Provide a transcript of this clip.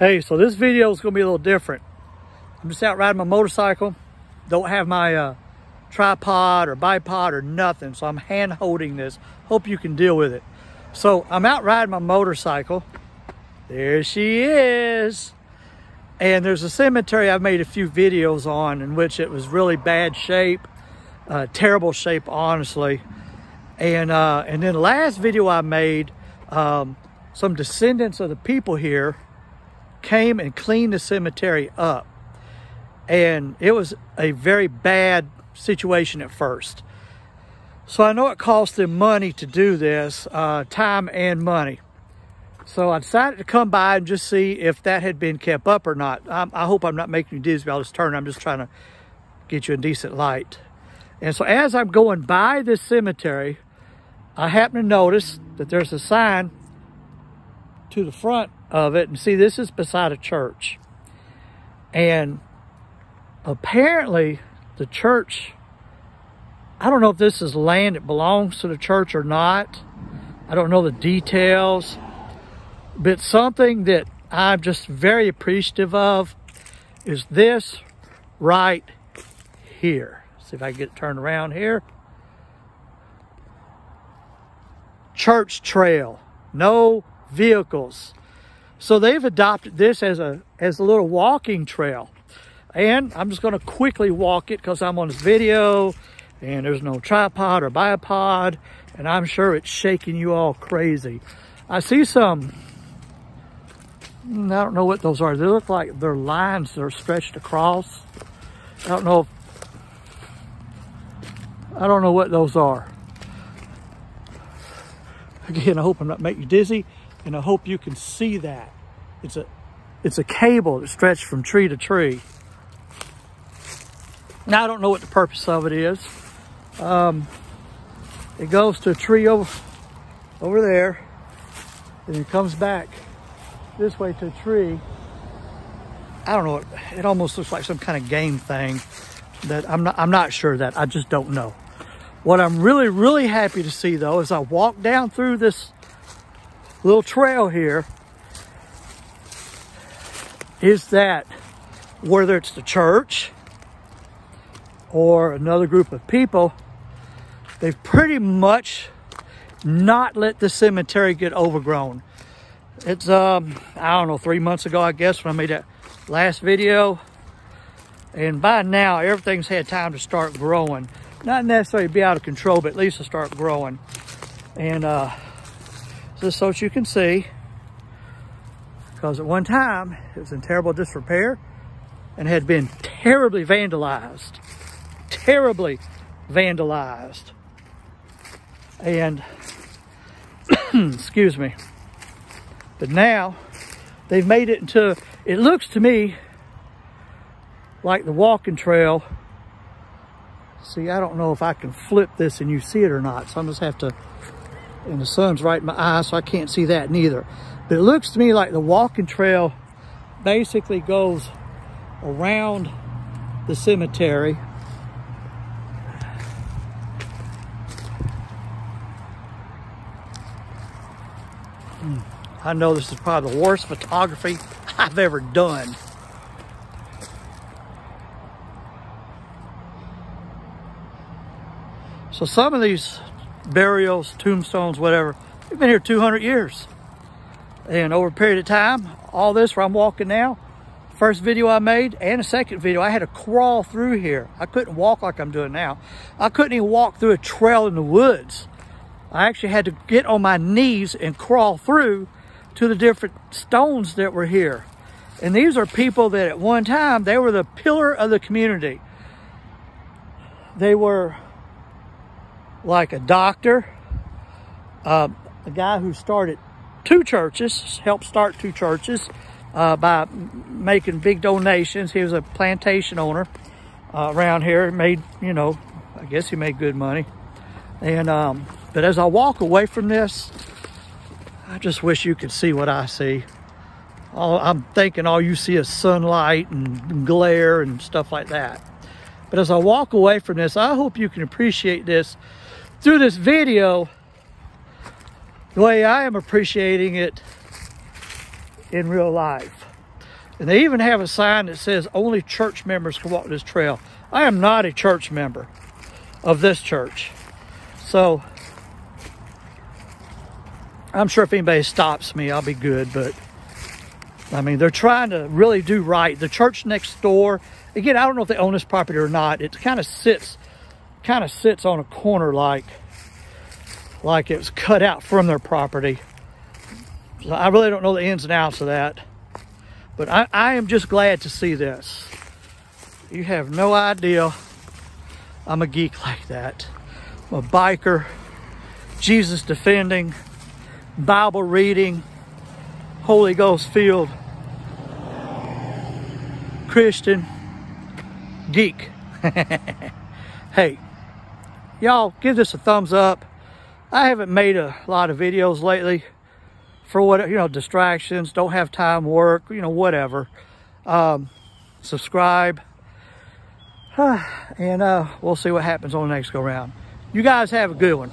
Hey, so this video is going to be a little different. I'm just out riding my motorcycle. Don't have my tripod or bipod or nothing, so I'm hand holding this. Hope you can deal with it. So I'm out riding my motorcycle. There she is. And there's a cemetery I've made a few videos on in which it was really bad shape, terrible shape, honestly. And then the last video I made, some descendants of the people here came and cleaned the cemetery up. And it was a very bad situation at first. So I know it cost them money to do this, time and money. So I decided to come by and just see if that had been kept up or not. I hope I'm not making you dizzy by this turn. I'm just trying to get you a decent light. And so as I'm going by this cemetery, I happen to notice that there's a sign to the front of it. And see, this is beside a church. And apparently the church, I don't know if this is land that belongs to the church or not. I don't know the details. But something that I'm just very appreciative of is this right here. See if I can get it turned around here. Church trail, no vehicles. So they've adopted this as a little walking trail. And I'm just going to quickly walk it because I'm on this video and there's no tripod or bipod, and I'm sure it's shaking you all crazy. I see some, I don't know what those are. They look like they're lines that are stretched across. I don't know what those are. Again, I hope I'm not making you dizzy, and I hope you can see that. It's a cable that stretched from tree to tree. Now, I don't know what the purpose of it is. It goes to a tree over there, and it comes back this way to a tree. I don't know. It almost looks like some kind of game thing that I'm not sure that. I just don't know. What I'm really, really happy to see, though, as I walk down through this little trail here, is that whether it's the church or another group of people, they've pretty much not let the cemetery get overgrown. It's, I don't know, 3 months ago, I guess, when I made that last video. And by now, everything's had time to start growing. Not necessarily be out of control, but at least to start growing. And just so that you can see, because at one time, it was in terrible disrepair and had been terribly vandalized. Terribly vandalized. And, excuse me. But now, they've made it into, it looks to me like the walking trail. See, I don't know if I can flip this and you see it or not. So I'm just have to, and the sun's right in my eye, so I can't see that neither. But it looks to me like the walking trail basically goes around the cemetery. I know this is probably the worst photography I've ever done. So some of these burials, tombstones, whatever, they've been here 200 years. And over a period of time, all this where I'm walking now, first video I made and a second video, I had to crawl through here. I couldn't walk like I'm doing now. I couldn't even walk through a trail in the woods. I actually had to get on my knees and crawl through to the different stones that were here. And these are people that at one time, they were the pillar of the community. They were like a doctor, a guy who started 2 churches, helped start 2 churches by making big donations. He was a plantation owner around here. Made, you know, I guess he made good money. And but as I walk away from this, I just wish you could see what I see. I'm thinking all you see is sunlight and glare and stuff like that. But as I walk away from this, I hope you can appreciate this through this video the way I am appreciating it in real life. And they even have a sign that says only church members can walk this trail. I am not a church member of this church. So I'm sure if anybody stops me, I'll be good. But I mean, they're trying to really do right. The church next door, again, I don't know if they own this property or not. It kind of sits on a corner like it's cut out from their property. So I really don't know the ins and outs of that. But I am just glad to see this. You have no idea I'm a geek like that. I'm a biker, Jesus defending, Bible reading, Holy Ghost filled Christian geek. Hey, y'all give this a thumbs up. I haven't made a lot of videos lately for what, you know, distractions, don't have time, work, you know, whatever. Subscribe. And we'll see what happens on the next go round. You guys have a good one.